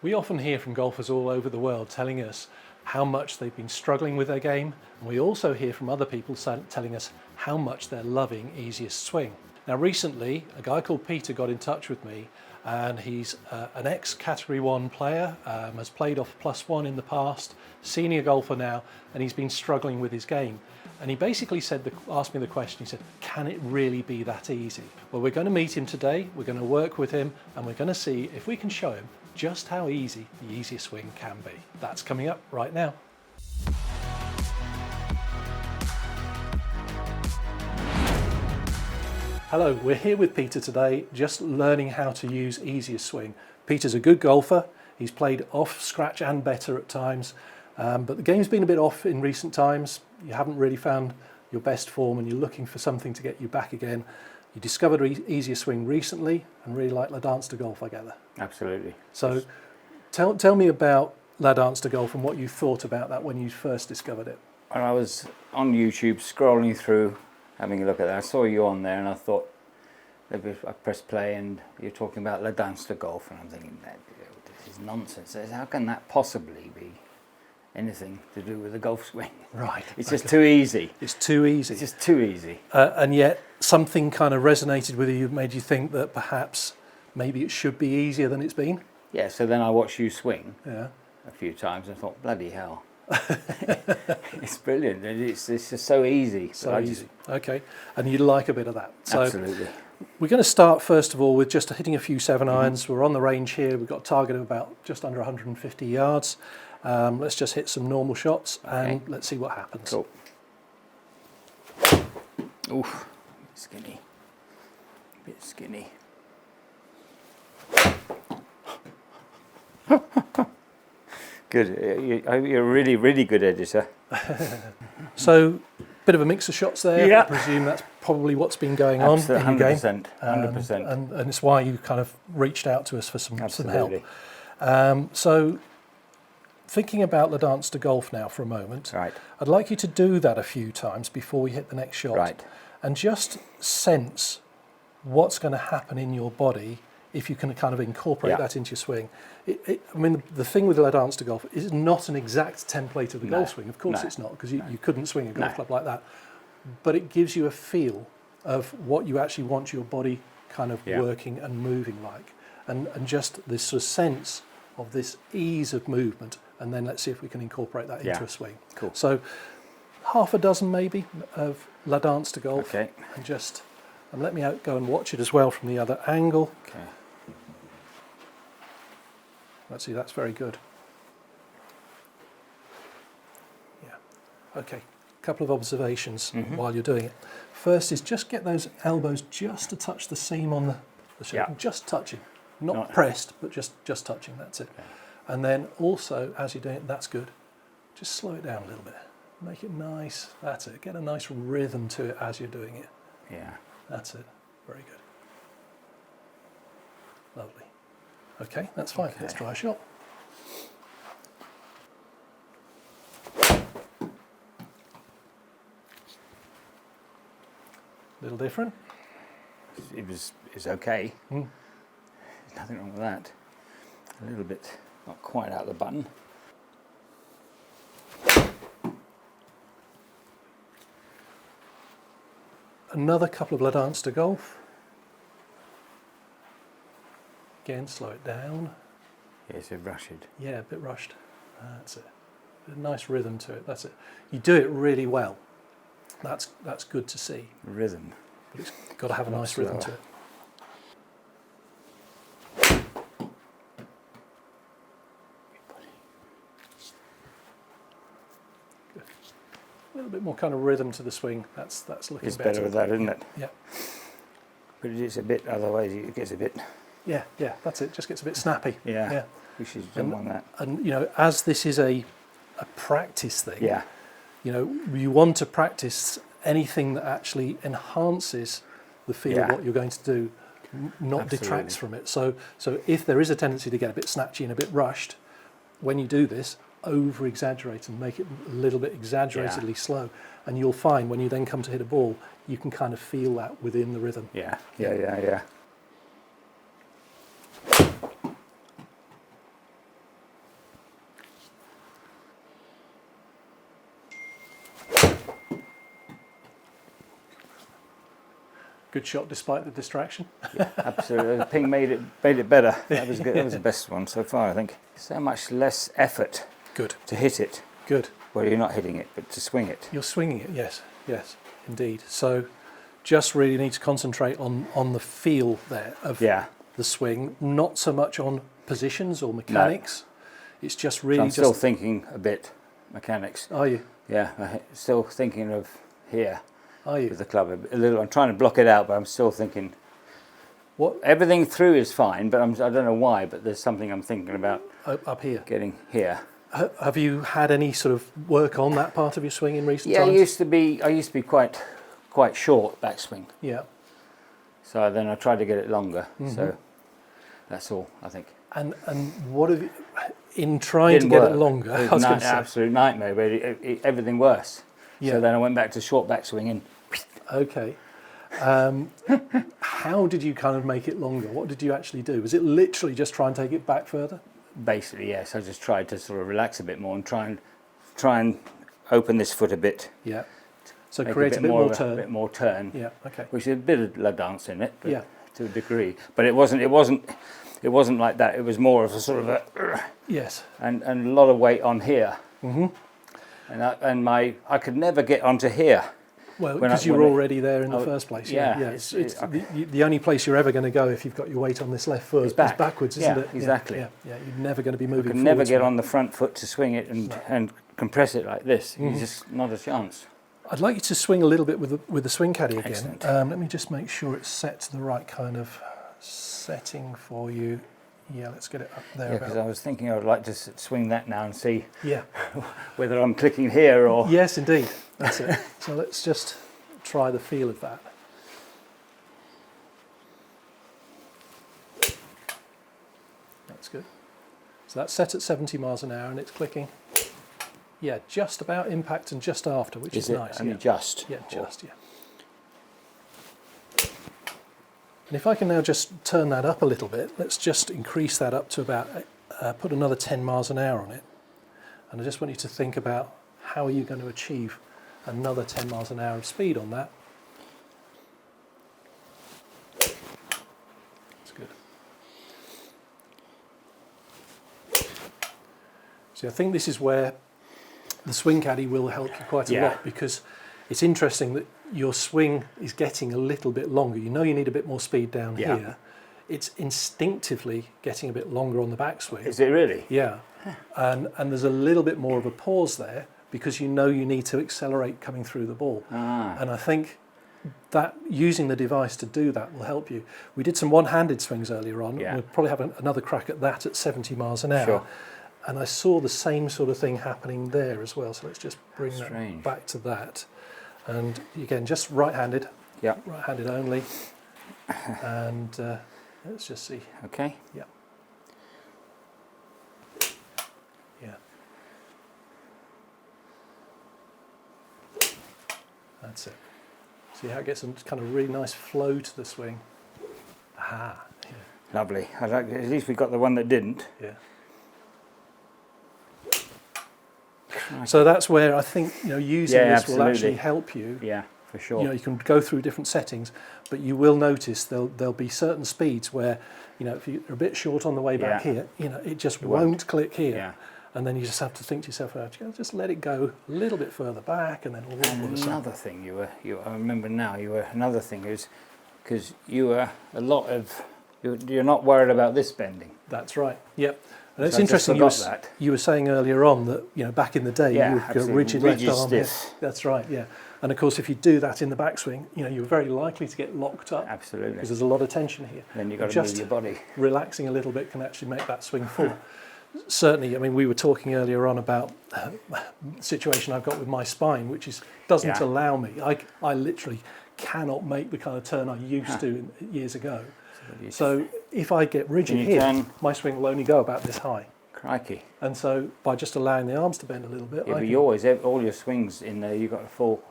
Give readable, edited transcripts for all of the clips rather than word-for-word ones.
We often hear from golfers all over the world telling us how much they've been struggling with their game, and we also hear from other people telling us how much they're loving easiest swing. Now recently, a guy called Peter got in touch with me, and he's an ex-Category 1 player, has played off +1 in the past, senior golfer now, and he's been struggling with his game. And he basically asked me the question, he said, can it really be that easy? Well, we're going to meet him today, we're going to work with him, and we're going to see if we can show him just how easy the easiest swing can be. That's coming up right now. Hello, we're here with Peter today, just learning how to use easiest swing. Peter's a good golfer, he's played off scratch and better at times, but the game's been a bit off in recent times. You haven't really found your best form and you're looking for something to get you back again. You discovered easiest swing recently and really like La Dance de Golf, I gather. Absolutely. So tell me about La Dance de Golf and what you thought about that when you first discovered it. When I was on YouTube scrolling through, having a look at that, I saw you on there and I thought, I pressed play and you're talking about La Dance de Golf, and I'm thinking, this is nonsense. How can that possibly be anything to do with the golf swing? Right. It's just too easy. It's too easy. It's just too easy. And yet something kind of resonated with you, made you think that perhaps maybe it should be easier than it's been? Yeah, so then I watched you swing a few times and I thought, bloody hell. It's brilliant. It's just so easy. So easy. Okay. And you like a bit of that. So absolutely. We're going to start first of all with just hitting a few 7-irons. We're on the range here. We've got a target of about just under 150 yards. Let's just hit some normal shots and let's see what happens. Cool. Oof, skinny. A bit skinny. Good. You're a really, really good editor. So, bit of a mix of shots there. Yeah. I presume that's probably what's been going on in your game. 100%. And it's why you kind of reached out to us for some Absolutely. help. So, thinking about La Dance de Golf now for a moment, Right. I'd like you to do that a few times before we hit the next shot. Right. And just sense what's going to happen in your body if you can kind of incorporate that into your swing. I mean, the thing with La Dance de Golf is it's not an exact template of the golf swing. Of course it's not, because you couldn't swing a golf club like that. But it gives you a feel of what you actually want your body kind of working and moving like. And just this sort of sense of this ease of movement. And then let's see if we can incorporate that into a swing. Cool. So half a dozen maybe of La Dance de Golf. Okay. And let me go and watch it as well from the other angle. Okay. Let's see, that's very good. Yeah. Okay. A couple of observations while you're doing it. First is just get those elbows just to touch the seam on the shape. Yeah. Just touching. Not pressed, but just touching, that's it. Okay. And then also, as you're doing it, that's good. Just slow it down a little bit. Make it nice. That's it. Get a nice rhythm to it as you're doing it. Yeah. That's it. Very good. Lovely. Okay, that's fine. Okay. Let's try a shot. Little different. It's okay. There's nothing wrong with that. A little bit, not quite out of the button. Another couple of La Dance de Golf. Again, slow it down. Yeah, it's a rushed. Yeah, a bit rushed. That's it. A nice rhythm to it. That's it. You do it really well. That's good to see. Rhythm. But it's got to have a nice rhythm to it. Good. A little bit more kind of rhythm to the swing. That's looking It's better. better with that, isn't it? Yeah. But it's a bit, otherwise it gets a bit... Yeah, that's it. Just gets a bit snappy. Yeah. We should jump on that. And you know, as this is a practice thing, Yeah. you know, you want to practice anything that actually enhances the feel of what you're going to do, not detracts from it. So if there is a tendency to get a bit snatchy and a bit rushed, when you do this, over-exaggerate and make it a little bit exaggeratedly slow. And you'll find when you then come to hit a ball, you can kind of feel that within the rhythm. Yeah. Good shot despite the distraction. Yeah, absolutely. The ping made it better. That was good. That was the best one so far, I think. So much less effort Good. to hit it. Good. Well, you're not hitting it, but to swing it. You're swinging it, yes, yes, indeed. So just really need to concentrate on the feel there of the swing, not so much on positions or mechanics. No. It's just really I'm still thinking a bit mechanics. Are you? Yeah, I'm still thinking of here. Are you? With the club a little. I'm trying to block it out, but I'm still thinking. What? Everything through is fine, but I don't know why, but there's something I'm thinking about. Up here? Getting here. Have you had any sort of work on that part of your swing in recent times? Yeah, I used to be quite short backswing. Yeah. So then I tried to get it longer. So that's all, I think. And what have you, in trying to get it longer? It was an absolute nightmare, but everything worse. Yeah. So then I went back to short backswing and. Okay. How did you kind of make it longer? What did you actually do? Was it literally just try and take it back further? Basically, yes. I just tried to sort of relax a bit more and try and open this foot a bit. Yeah. So create a bit more turn. A bit more turn. Yeah. Okay. Which is a bit of la dance in it, but yeah, to a degree. But it wasn't like that. It was more of a sort of a. Yes. And a lot of weight on here. Mm-hmm. And I could never get onto here. Well, because you were already there in the first place. Yeah. Yeah. It's the only place you're ever going to go if you've got your weight on this left foot is backwards, isn't it? Exactly. Yeah. You're never going to be moving. You can never get on the front foot to swing it and compress it like this. Mm-hmm. It's just not a chance. I'd like you to swing a little bit with the swing caddy again. Excellent. Let me just make sure it's set to the right kind of setting for you. Yeah, let's get it up there. Yeah, because I was thinking I would like to swing that now and see whether I'm clicking here or... Yes, indeed. That's it. So let's just try the feel of that. That's good. So that's set at 70 miles an hour and it's clicking. Yeah, just about impact and just after, which is nice. Only just? Yeah, just, yeah. And if I can now just turn that up a little bit, let's just increase that up to about, put another 10 miles an hour on it. And I just want you to think about how are you going to achieve another 10 miles an hour of speed on that. That's good. See, I think this is where the swing caddy will help you quite a lot, because it's interesting that your swing is getting a little bit longer. You know you need a bit more speed down here. It's instinctively getting a bit longer on the backswing. Is it really? Yeah. And there's a little bit more of a pause there because you know you need to accelerate coming through the ball. And I think that using the device to do that will help you. We did some one-handed swings earlier on. We'll probably have another crack at that at 70 miles an hour. Sure. And I saw the same sort of thing happening there as well. So let's just bring that back to that. And again, just right-handed. Yeah. Right-handed only. And let's just see. Okay. Yeah. Yeah. That's it. See how it gets a kind of really nice flow to the swing. Aha. Yeah. Lovely. At least we got the one that didn't. Yeah. So that's where I think using this will actually help you. Yeah, for sure. You can go through different settings, but you will notice there'll be certain speeds where if you're a bit short on the way back here, it just won't click here. Yeah. And then you just have to think to yourself, just let it go a little bit further back, and then all of a sudden. Another thing I remember now. Another thing is because you're not worried about this bending. That's right. Yep. And it's interesting. You were saying earlier on that back in the day you would go rigid left arm. That's right. Yeah. And of course, if you do that in the backswing, you're very likely to get locked up. Absolutely. Because there's a lot of tension here. Then you've got to move your body. Relaxing a little bit can actually make that swing full. Certainly, we were talking earlier on about the situation I've got with my spine, which doesn't allow me. I literally cannot make the kind of turn I used to years ago. So if I get rigid here, my swing will only go about this high. Crikey. And so by just allowing the arms to bend a little bit, but you always all your swings in there. You've got a full.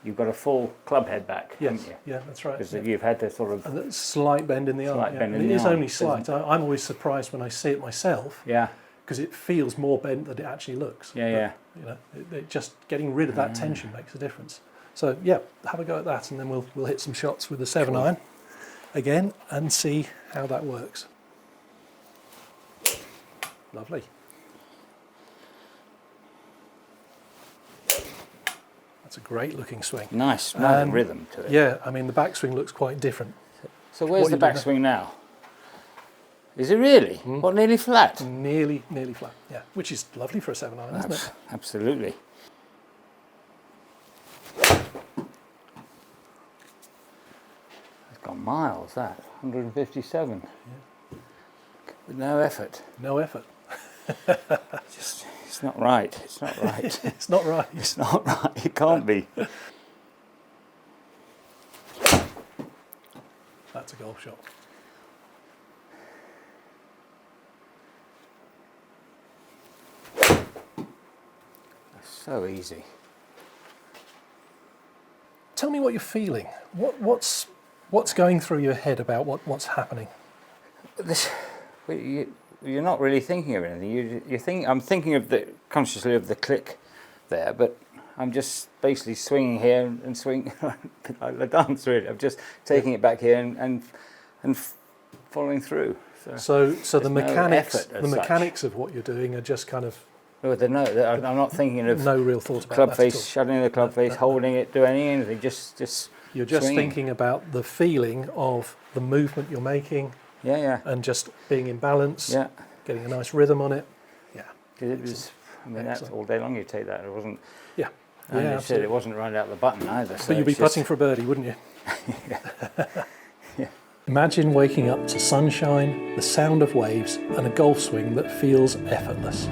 You've got a full club head back. Yes. Yeah, that's right. Because you've had to sort of a slight bend in the arm. It is only slight. I'm always surprised when I see it myself. Yeah. Because it feels more bent than it actually looks. Yeah, but, it just getting rid of that tension makes a difference. So yeah, have a go at that, and then we'll hit some shots with the 7-iron again and see how that works. Lovely. That's a great looking swing. Nice rhythm to it. Yeah, I mean the backswing looks quite different. So where's the backswing now? Is it really? What, nearly flat? Nearly flat, yeah, which is lovely for a 7-iron, isn't it? Absolutely. It's gone miles, that. 157. Yeah. With no effort. No effort. It's not right. It's not right. It's not right. It's not right. It can't be. That's a golf shot. That's so easy. Tell me what you're feeling. What's going through your head about what's happening? You're not really thinking of anything. I'm thinking consciously of the click there, but I'm just basically swinging here and swinging like the dance really. I'm just taking it back here and following through. So the mechanics, no mechanics of what you're doing are just kind of. I'm not thinking of no real thought about club that face, at all. shutting the club face, holding it, doing anything. Just. You're just swinging. thinking about the feeling of the movement you're making. Yeah. And just being in balance. Yeah. Getting a nice rhythm on it. Yeah. It was. I mean, that's all day long. You take that. It wasn't. Yeah. And yeah, you said it wasn't right out the button either. So but you'd be putting for a birdie, wouldn't you? Yeah. Imagine waking up to sunshine, the sound of waves, and a golf swing that feels effortless.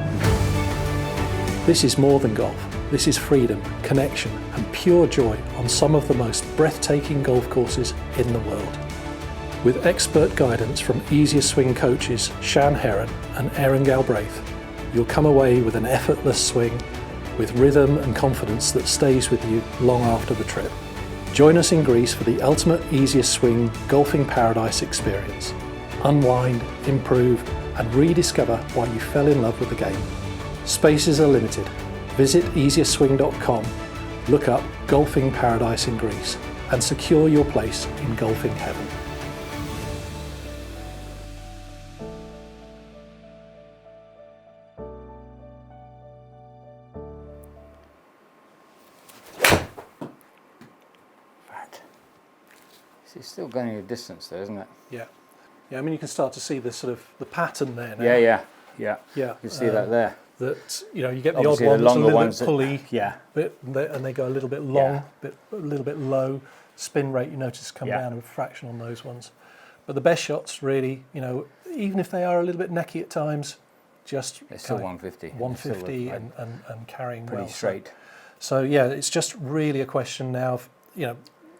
This is more than golf. This is freedom, connection, and pure joy on some of the most breathtaking golf courses in the world. With expert guidance from Easiest Swing coaches Shan Heron and Aaron Galbraith, you'll come away with an effortless swing with rhythm and confidence that stays with you long after the trip. Join us in Greece for the ultimate Easiest Swing golfing paradise experience. Unwind, improve, and rediscover why you fell in love with the game. Spaces are limited. Visit easiestswing.com, look up Golfing Paradise in Greece, and secure your place in golfing heaven. It's still going a distance though, isn't it? Yeah. Yeah, I mean you can start to see the sort of the pattton there now. Yeah. Yeah. You can see that there. That you get the Obviously odd one the that's a longer little ones bit pulley, yeah. and they go a little bit long, a little bit low. Spin rate you notice come down a fraction on those ones. But the best shots really, even if they are a little bit necky at times, just It's still 150. 150 and carrying pretty well. straight. So yeah, it's just really a question now of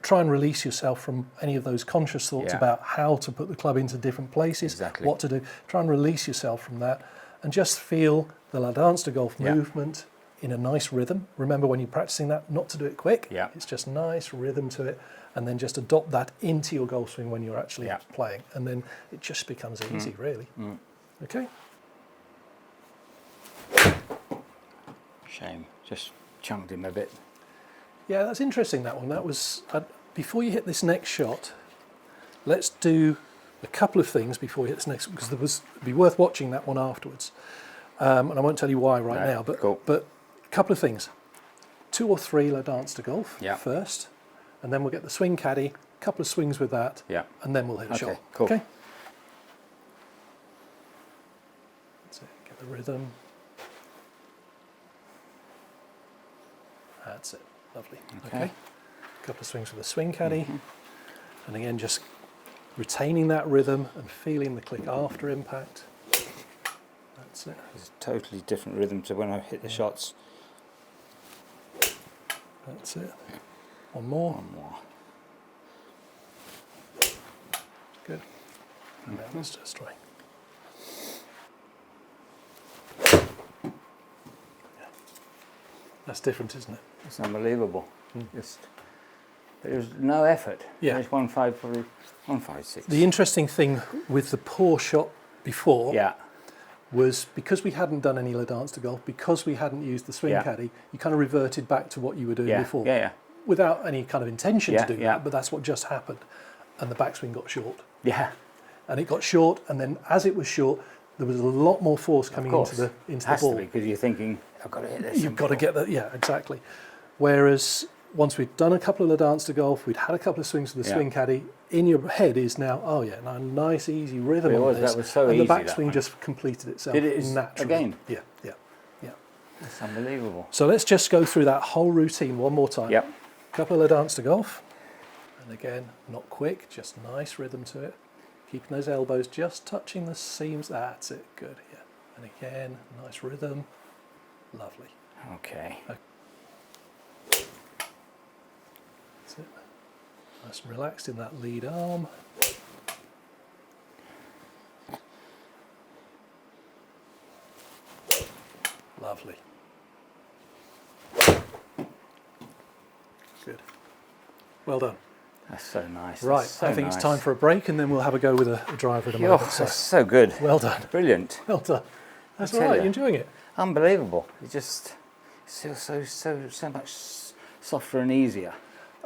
try and release yourself from any of those conscious thoughts about how to put the club into different places, what to do. Try and release yourself from that and just feel the La Dance to Golf movement in a nice rhythm. Remember when you're practicing that, not to do it quick. Yeah. It's just nice rhythm to it, and then just adopt that into your golf swing when you're actually playing, and then it just becomes easy, really. Okay. Shame, just chunked him a bit. Yeah, that's interesting, that one. That was, before you hit this next shot, let's do a couple of things before you hit this next, because it'd be worth watching that one afterwards. And I won't tell you why now, but a couple of things. 2 or 3 La Dance to Golf first, and then we'll get the swing caddy, a couple of swings with that, and then we'll hit a shot. Cool. Okay? That's it, get the rhythm. That's it. Lovely. Okay. A couple of swings with a swing caddy. And again, just retaining that rhythm and feeling the click after impact. That's it. It's a totally different rhythm to when I hit the shots. That's it. One more. One more. Good. And now let's just try. That's different, isn't it? It's unbelievable. There was no effort. Yeah. It's 156. The interesting thing with the poor shot before was because we hadn't done any La Dance to Golf, because we hadn't used the swing caddy, you kind of reverted back to what you were doing before. without any kind of intention Yeah, to do yeah. that, but that's what just happened. And the backswing got short. Yeah. And it got short, and then as it was short, there was a lot more force coming into the Has ball. to be, because you're thinking, I've got to hit this. You've got to get that, yeah, exactly. Whereas once we'd done a couple of Le Dance de Golf, we'd had a couple of swings with the swing caddy, in your head is now, oh yeah, now a nice easy rhythm on this. That was so and easy. the backswing just completed itself Did it naturally. again? Yeah, yeah, yeah. It's unbelievable. So let's just go through that whole routine one more time. Yep. Couple of Le Dance de Golf. And again, not quick, just nice rhythm to it. Keeping those elbows just touching the seams. That's it, good, yeah. And again, nice rhythm. Lovely. Okay. That's it. Nice and relaxed in that lead arm. Lovely. Good. Well done. That's so nice. Right, That's so I think nice. it's time for a break, and then we'll have a go with a driver in a Oh, moment. So, that's so good. well done. Brilliant. Well done. That's I all tell right. you. You enjoying it? Unbelievable. It just feels so much softer and easier.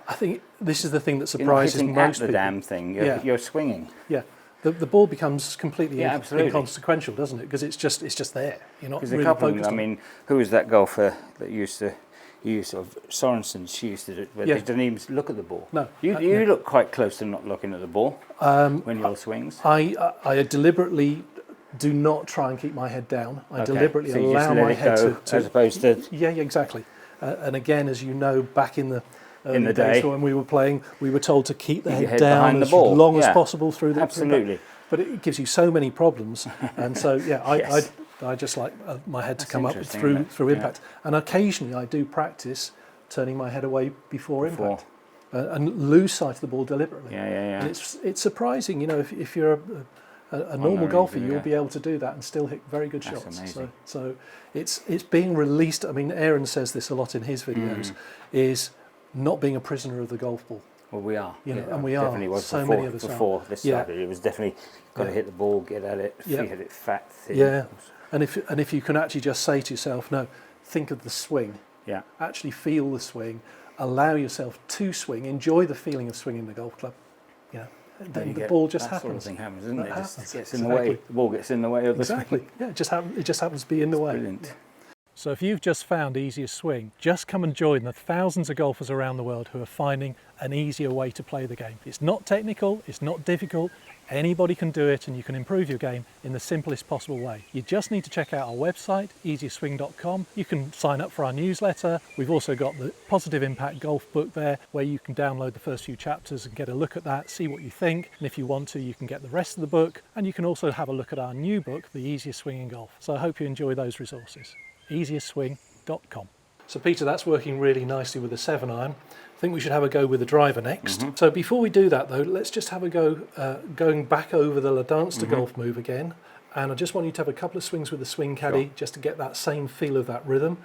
I think this is the thing that You're not surprises hitting most at the people. damn thing. Yeah. You're swinging. Yeah, the ball becomes completely Yeah, absolutely. inconsequential, doesn't it? Because it's just there. You're not Because really a couple, focused on it. who was that golfer that used to? You sort of Sorensen. She used to do it, but Yeah. they didn't even look at the ball. No, You yeah. look quite close to not looking at the ball when your swings. I deliberately do not try and keep my head down. I Okay. deliberately So you just allow let my it head go, to as opposed to yeah, exactly. And again, as you know, back in the early the days day. when we were playing, we were told to keep the Keep your head head down behind the as ball. long as Yeah. possible through the Absolutely. But it gives you so many problems, and so yeah, Yes. I just like my head to That's come up interesting, through isn't it? through Yeah. impact, and occasionally I do practice turning my head away before impact and lose sight of the ball deliberately. Yeah, yeah, yeah. And it's surprising, you know, if you're a normal the golfer, range, you'll yeah. be able to do that and still hit very good That's shots. amazing. So it's being released. I mean, Aaron says this a lot in his videos, is not being a prisoner of the golf ball. Well, we are. You know, Yeah, and we are. definitely was So before, many of us are. before this Yeah. started. It was definitely got to Yeah. hit the ball, get at it, Yeah. hit it fat, thin. Yeah, and if you can actually just say to yourself, no, think of the swing, Yeah. actually feel the swing, allow yourself to swing, enjoy the feeling of swinging the golf club. You know, Then then you the get- ball just that happens. sort of thing happens, doesn't That it? It just happens. gets in the way. Exactly. The ball gets in the way of the Exactly. swing. Yeah, it just happens to be in the way. Brilliant. So if you've just found easiest swing, just come and join the thousands of golfers around the world who are finding an easier way to play the game. It's not technical, it's not difficult. Anybody can do it, and you can improve your game in the simplest possible way. You just need to check out our website, easiestswing.com. You can sign up for our newsletter. We've also got the Positive Impact Golf book there, where you can download the first few chapters and get a look at that, see what you think. And if you want to, you can get the rest of the book. And you can also have a look at our new book, The Easiest Swing in Golf. So I hope you enjoy those resources. easiestswing.com. So Peter, that's working really nicely with the 7-iron. I think we should have a go with the driver next. So before we do that though, let's just have a go going back over the Le Dance de Golf move again. And I just want you to have a couple of swings with the swing caddy, Sure. just to get that same feel of that rhythm,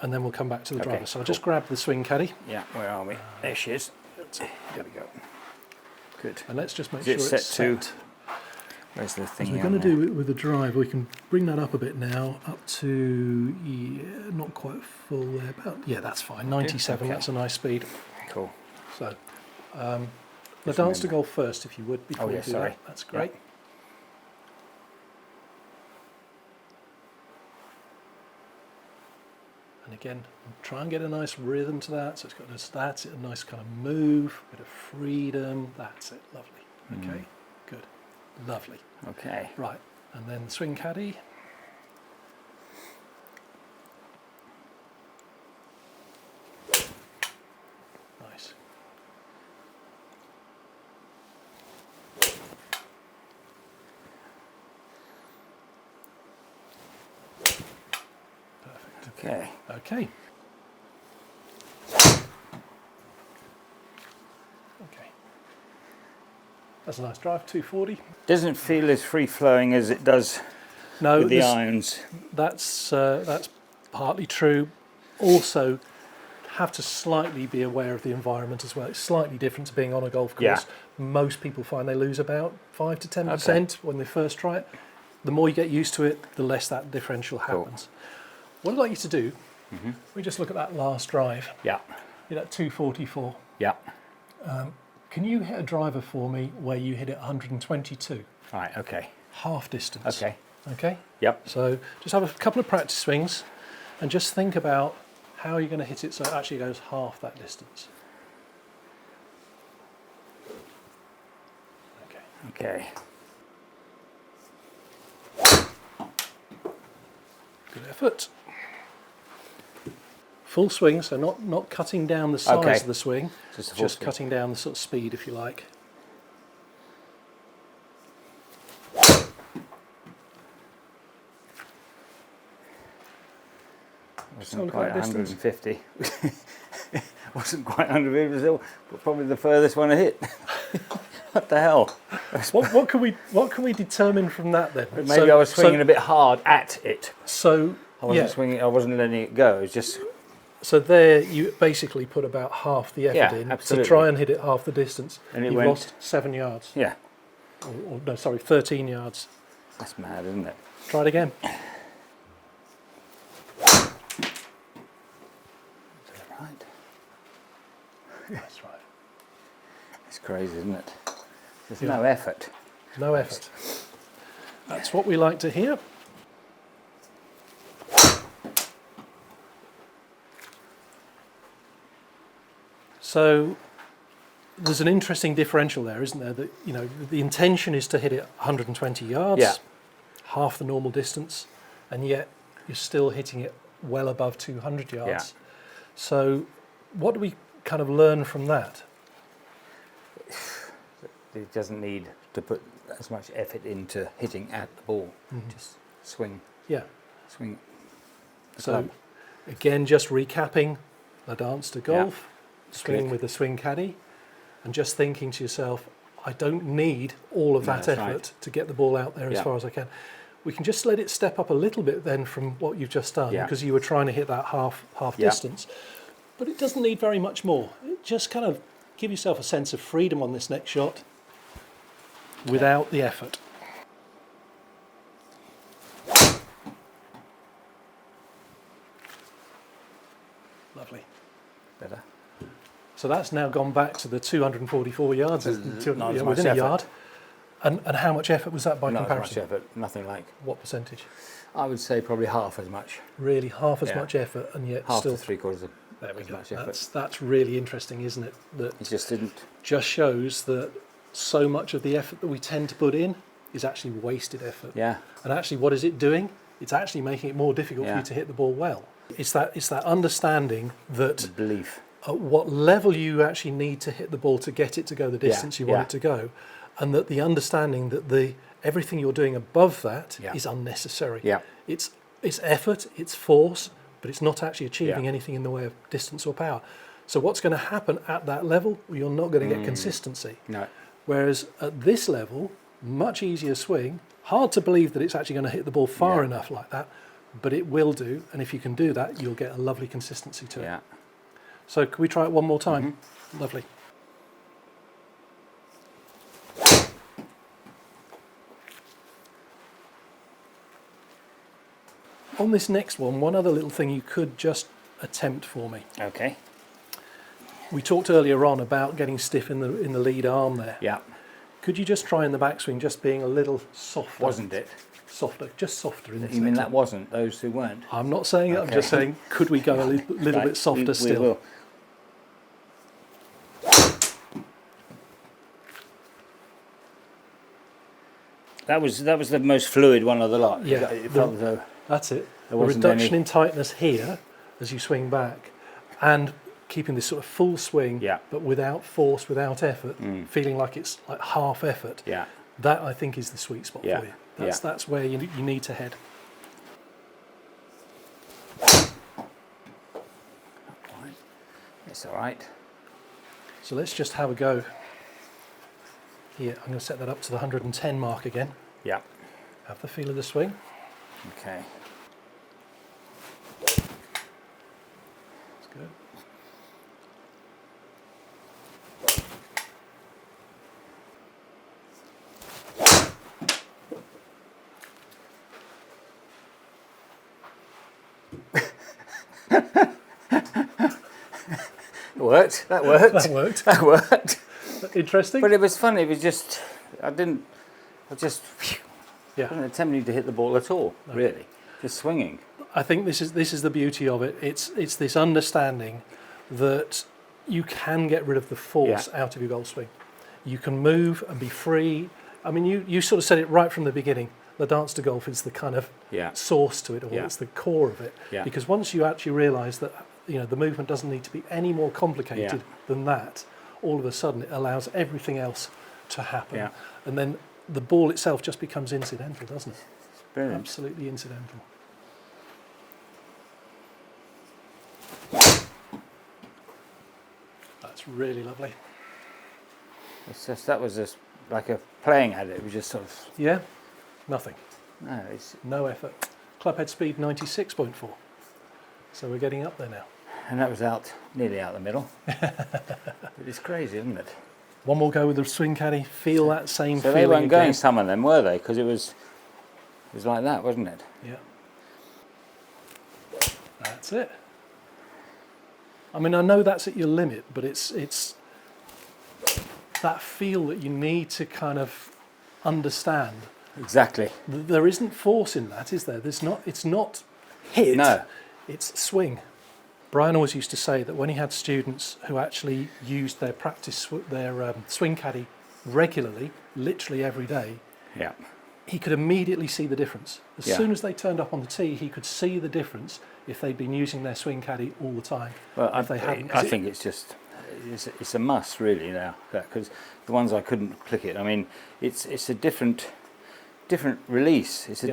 and then we'll come back to the Okay, driver. So I'll cool. just grab the swing caddy, Yeah, where are we? There she is. There we go. Good. and let's just make Is sure it it's set set. to- Where's the thing? So we're going to do it with the drive. We can bring that up a bit now, up to, yeah, not quite full there, about, yeah, that's fine, 97, okay. that's a nice speed. Cool. So, Le Just Dance de remember. Golf first, if you would, before yeah, you do sorry. that. That's great. And again, try and get a nice rhythm to that. So it's got this, that's it, a nice kind of move, a bit of freedom. That's it, lovely. Okay, good, lovely. Okay. Right, and then swing caddy. Nice. Perfect. Okay. Okay. Okay. That's a nice drive, 240. Doesn't feel as free flowing as it does No, with the this- irons. that's partly true. Also, have to slightly be aware of the environment as well. It's slightly different to being on a golf course. Yeah. Most people find they lose about 5 to 10% when they first try it. The more you get used to it, the less that differential Cool. happens. What I'd like you to do, we just look at that last drive. Yeah. Hit at 244. Yeah. Can you hit a driver for me where you hit it 122? All right, okay. Half distance. Okay. Okay? Yep. So just have a couple of practice swings and just think about how you're going to hit it so it actually goes half that distance. Okay. Good effort. Full swing, so not cutting down the size of the swing, just cutting down the sort of speed, if you like. Wasn't quite 150. Wasn't quite 150, but probably the furthest one I hit. What the hell? What can we determine from that then? Maybe I was swinging a bit hard at it. So I wasn't swinging. I wasn't letting it go. It was just. So there, you basically put about half the effort in absolutely. to try and hit it half the distance. And you've lost 7 yards. Yeah. Or no, sorry, 13 yards. That's mad, isn't it? Try it again. Right. That's right. It's crazy, isn't it? There's no effort. No effort. That's what we like to hear. So there's an interesting differential there, isn't there? That, you know, the intention is to hit it 120 yards, half the normal distance, and yet you're still hitting it well above 200 yards. Yeah. So what do we kind of learn from that? It doesn't need to put as much effort into hitting at the ball. Just swing. Yeah. Swing. So again, just recapping the dance to golf, swinging with the swing caddy, and just thinking to yourself, I don't need all of that effort to get the ball out there as far as I can. We can just let it step up a little bit then from what you've just done, because you were trying to hit that half distance. But it doesn't need very much more. Just kind of give yourself a sense of freedom on this next shot without the effort. Lovely. Better. So that's now gone back to the 244 yards, within a yard. And how much effort was that by comparison? Not as much effort, nothing like. What percentage? I would say probably half as much. Really, half as much effort, and yet half still to 3/4 there we as go. much effort. That's really interesting, isn't it? That It just didn't. just shows that so much of the effort that we tend to put in is actually wasted effort. Yeah. And actually, what is it doing? It's actually making it more difficult for you to hit the ball well. It's that understanding that The belief. at what level you actually need to hit the ball to get it to go the distance you want it to go, and that the understanding that everything you're doing above that is unnecessary. Yeah. It's effort, it's force, but it's not actually achieving anything in the way of distance or power. So what's going to happen at that level? Well, you're not going to get consistency. No. Whereas at this level, much easier swing, hard to believe that it's actually going to hit the ball far enough like that, but it will do, and if you can do that, you'll get a lovely consistency to it. So can we try it one more time? Lovely. On this next one other little thing you could just attempt for me. Okay. We talked earlier on about getting stiff in the lead arm there. Yeah. Could you just try in the backswing just being a little softer? Wasn't it? Softer, just softer in this. You mean next that one. wasn't those who weren't? I'm not saying it, I'm just saying, could we go a little bit softer still? We will. That was the most fluid one of the lot. Yeah, It felt as though that's it. The wasn't reduction any- in tightness here as you swing back, and keeping this sort of full swing, but without force, without effort, feeling like it's like half effort. Yeah. That I think is the sweet spot Yeah. for you. That's where you need to head. It's all right. So let's just have a go. Here, I'm going to set that up to the 110 mark again. Yeah. Have the feel of the swing. Okay. That's good. It worked. That worked. That worked. That worked. Interesting. But it was fun. It was just, I just Yeah. wasn't attempting to hit the ball at all, really. Just swinging. I think this is the beauty of it. It's this understanding that you can get rid of the force out of your golf swing. You can move and be free. I mean, you sort of said it right from the beginning. The dance to golf is the kind of source to it, or it's the core of it. Yeah. Because once you actually realise that the movement doesn't need to be any more complicated than that, all of a sudden it allows everything else to happen. Yeah. And then the ball itself just becomes incidental, doesn't it? It's brilliant. Absolutely incidental. That's really lovely. It's just, that was just like a playing at it. It was just sort of, Yeah, nothing. no, it's, No effort. Clubhead speed 96.4. So we're getting up there now. and that was nearly out the middle. But it's crazy, isn't it? One more go with the swing caddy. Feel that same So feeling they weren't again. going, some of them, were they? Because it was like that, wasn't it? Yeah. That's it. I mean, I know that's at your limit, but it's that feel that you need to kind of understand. Exactly. There isn't force in that, is there? It's not hit. No. It's swing. Brian always used to say that when he had students who actually used their swing caddy regularly, literally every day, Yeah. he could immediately see the difference. As Yeah. soon as they turned up on the tee, he could see the difference if they'd been using their swing caddy all the time. Well, if they hadn't, I think it's a must really now, because the ones I couldn't click it. I mean, it's a different release. It's a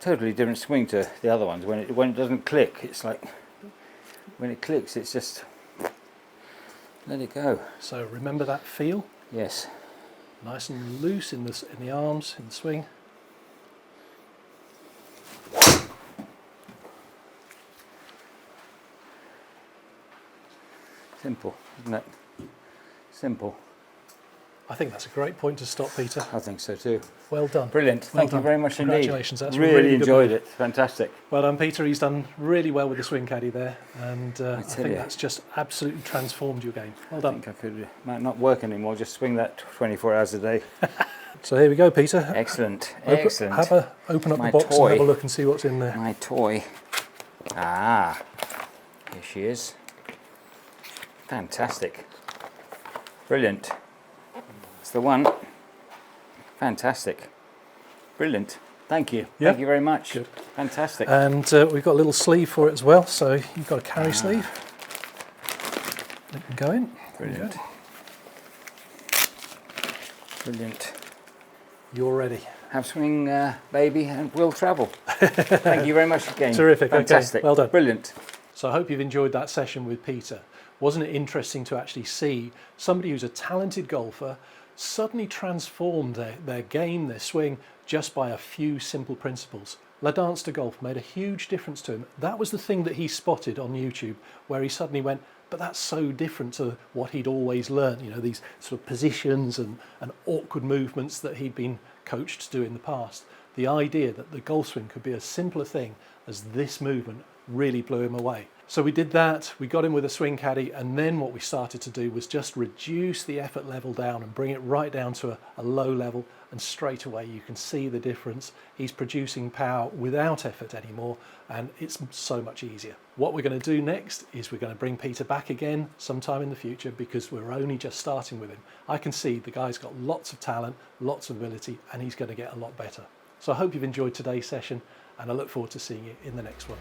totally different swing to the other ones. When it doesn't click, it's like when it clicks, it's just let it go. So remember that feel, Yes. nice and loose in the arms, in the swing. Simple, isn't it? Simple. I think that's a great point to stop, Peter. I think so too. Well done. Brilliant. Well Thank you done. very much indeed. Congratulations. That's really, really good enjoyed move. it. Fantastic. Well done, Peter. He's done really well with the swing caddy there, and I think you. that's just absolutely transformed your game. Well I done. think might not work anymore. Just swing that 24 hours a day. So here we go, Peter. Excellent. Excellent. Open up My the box toy. and have a look and see what's in there. My toy. Ah, here she is. Fantastic. Brilliant. It's the one. Fantastic. Brilliant. Thank you. Yeah. Thank you very much. Good. Fantastic. And we've got a little sleeve for it as well, so you've got a carry sleeve. It can go in. Brilliant. Brilliant. You're ready. Have swing, baby, and we'll travel. Thank you very much again. Terrific. Fantastic. Okay. Well done. Brilliant. So I hope you've enjoyed that session with Peter. Wasn't it interesting to actually see somebody who's a talented golfer suddenly transformed their game, their swing, just by a few simple principles? La Dance to Golf made a huge difference to him. That was the thing that he spotted on YouTube, where he suddenly went, but that's so different to what he'd always learned, these sort of positions and awkward movements that he'd been coached to do in the past. The idea that the golf swing could be a simpler thing as this movement really blew him away. So we did that, we got him with a swing caddy, and then what we started to do was just reduce the effort level down and bring it right down to a low level, and straight away you can see the difference. He's producing power without effort anymore, and it's so much easier. What we're going to do next is we're going to bring Peter back again sometime in the future, because we're only just starting with him. I can see the guy's got lots of talent, lots of ability, and he's going to get a lot better. So I hope you've enjoyed today's session, and I look forward to seeing you in the next one.